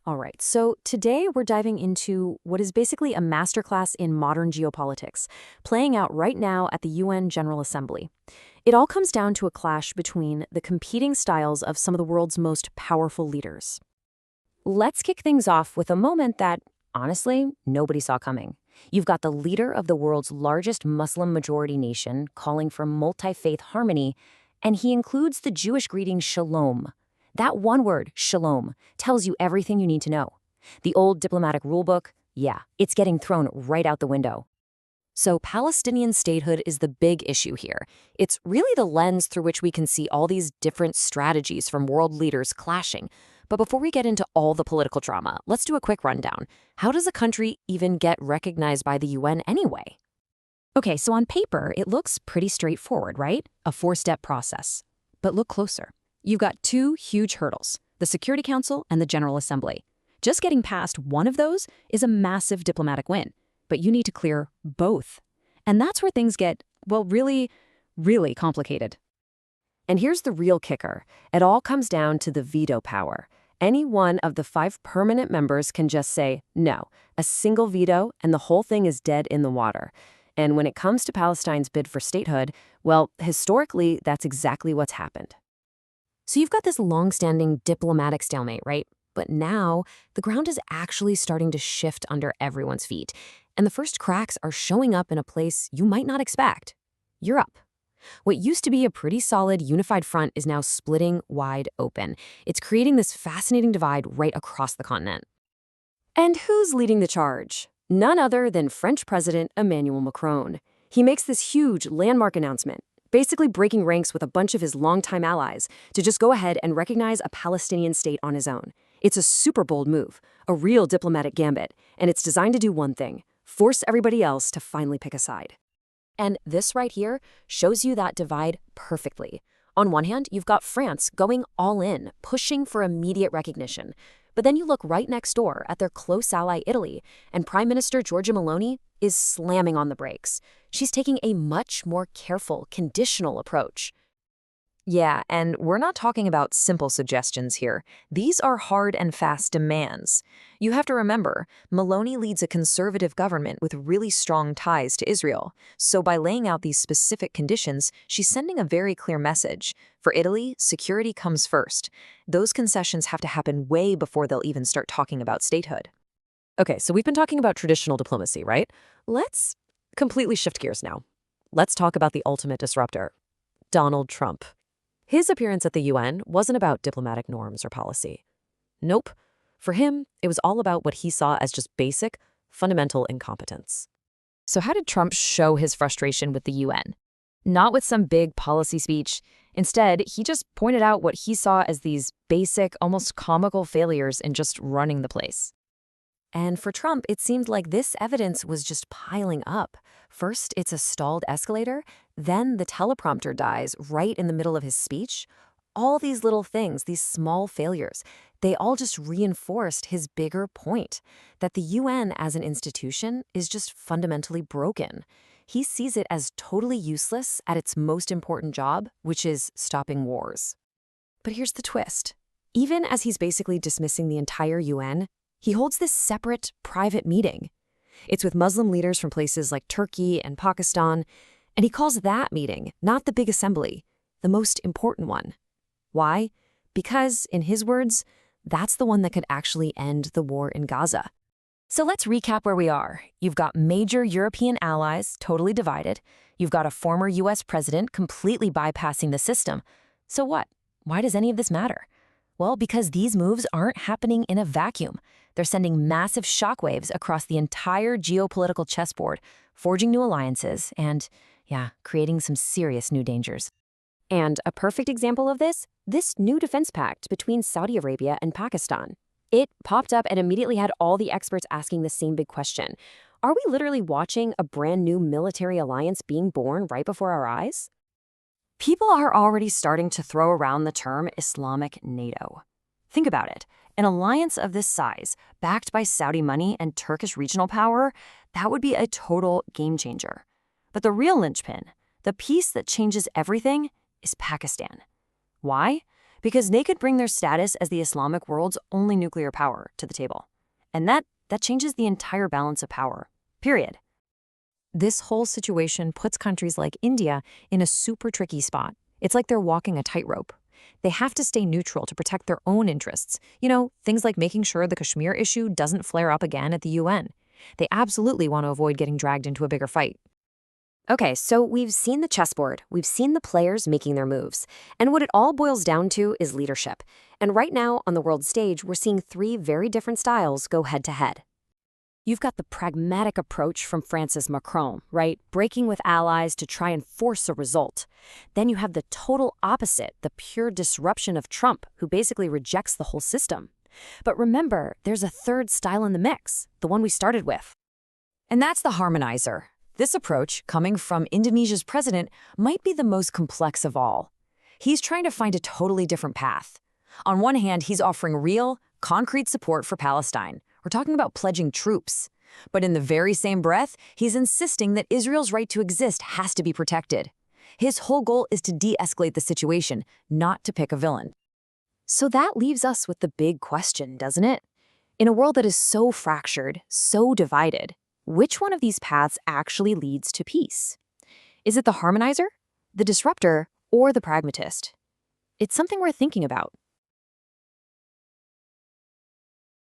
All right, so today we're diving into what is basically a masterclass in modern geopolitics, playing out right now at the UN General Assembly. It all comes down to a clash between the competing styles of some of the world's most powerful leaders. Let's kick things off with a moment that, honestly, nobody saw coming. You've got the leader of the world's largest Muslim majority nation calling for multi-faith harmony, and he includes the Jewish greeting shalom. That one word, shalom, tells you everything you need to know. The old diplomatic rulebook, yeah, it's getting thrown right out the window. So Palestinian statehood is the big issue here. It's really the lens through which we can see all these different strategies from world leaders clashing. But before we get into all the political drama, let's do a quick rundown. How does a country even get recognized by the UN anyway? Okay, so on paper, it looks pretty straightforward, right? A four-step process. But look closer. You've got two huge hurdles, the Security Council and the General Assembly. Just getting past one of those is a massive diplomatic win, but you need to clear both. And that's where things get, well, really, really complicated. And here's the real kicker. It all comes down to the veto power. Any one of the 5 permanent members can just say no, a single veto, and the whole thing is dead in the water. And when it comes to Palestine's bid for statehood, well, historically, that's exactly what's happened. So you've got this long-standing diplomatic stalemate, right? But now, the ground is actually starting to shift under everyone's feet, and the first cracks are showing up in a place you might not expect: Europe. What used to be a pretty solid, unified front is now splitting wide open. It's creating this fascinating divide right across the continent. And who's leading the charge? None other than French President Emmanuel Macron. He makes this huge, landmark announcement, basically breaking ranks with a bunch of his longtime allies to just go ahead and recognize a Palestinian state on his own. It's a super bold move, a real diplomatic gambit, and it's designed to do one thing: force everybody else to finally pick a side. And this right here shows you that divide perfectly. On one hand, you've got France going all in, pushing for immediate recognition. But then you look right next door at their close ally Italy, and Prime Minister Giorgia Meloni is slamming on the brakes. She's taking a much more careful, conditional approach. Yeah, and we're not talking about simple suggestions here. These are hard and fast demands. You have to remember, Meloni leads a conservative government with really strong ties to Israel. So by laying out these specific conditions, she's sending a very clear message. For Italy, security comes first. Those concessions have to happen way before they'll even start talking about statehood. Okay, so we've been talking about traditional diplomacy, right? Let's completely shift gears now. Let's talk about the ultimate disruptor, Donald Trump. His appearance at the UN wasn't about diplomatic norms or policy. Nope. For him, it was all about what he saw as just basic, fundamental incompetence. So how did Trump show his frustration with the UN? Not with some big policy speech. Instead, he just pointed out what he saw as these basic, almost comical failures in just running the place. And for Trump, it seemed like this evidence was just piling up. First, it's a stalled escalator, then the teleprompter dies right in the middle of his speech. All these little things, these small failures, they all just reinforced his bigger point, that the UN as an institution is just fundamentally broken. He sees it as totally useless at its most important job, which is stopping wars. But here's the twist. Even as he's basically dismissing the entire UN, he holds this separate, private meeting. It's with Muslim leaders from places like Turkey and Pakistan, and he calls that meeting, not the big assembly, the most important one. Why? Because, in his words, that's the one that could actually end the war in Gaza. So let's recap where we are. You've got major European allies totally divided. You've got a former US president completely bypassing the system. So what? Why does any of this matter? Well, because these moves aren't happening in a vacuum. They're sending massive shockwaves across the entire geopolitical chessboard, forging new alliances and, creating some serious new dangers. And a perfect example of this new defense pact between Saudi Arabia and Pakistan. It popped up and immediately had all the experts asking the same big question. Are we literally watching a brand new military alliance being born right before our eyes? People are already starting to throw around the term Islamic NATO. Think about it. An alliance of this size, backed by Saudi money and Turkish regional power, that would be a total game changer. But the real linchpin, the piece that changes everything, is Pakistan. Why? because they could bring their status as the Islamic world's only nuclear power to the table. And that changes the entire balance of power, period. This whole situation puts countries like India in a super tricky spot. It's like they're walking a tightrope. They have to stay neutral to protect their own interests. Things like making sure the Kashmir issue doesn't flare up again at the UN. They absolutely want to avoid getting dragged into a bigger fight. Okay, so we've seen the chessboard, we've seen the players making their moves, and what it all boils down to is leadership. And right now, on the world stage, we're seeing three very different styles go head-to-head. You've got the pragmatic approach from Francis Macron, right? Breaking with allies to try and force a result. Then you have the total opposite, the pure disruption of Trump, who basically rejects the whole system. But remember, there's a third style in the mix, the one we started with. And that's the harmonizer. This approach, coming from Indonesia's president, might be the most complex of all. He's trying to find a totally different path. On one hand, he's offering real, concrete support for Palestine. We're talking about pledging troops. But in the very same breath, he's insisting that Israel's right to exist has to be protected. His whole goal is to de-escalate the situation, not to pick a villain. So that leaves us with the big question, doesn't it? In a world that is so fractured, so divided, which one of these paths actually leads to peace? Is it the harmonizer, the disruptor, or the pragmatist? It's something worth thinking about.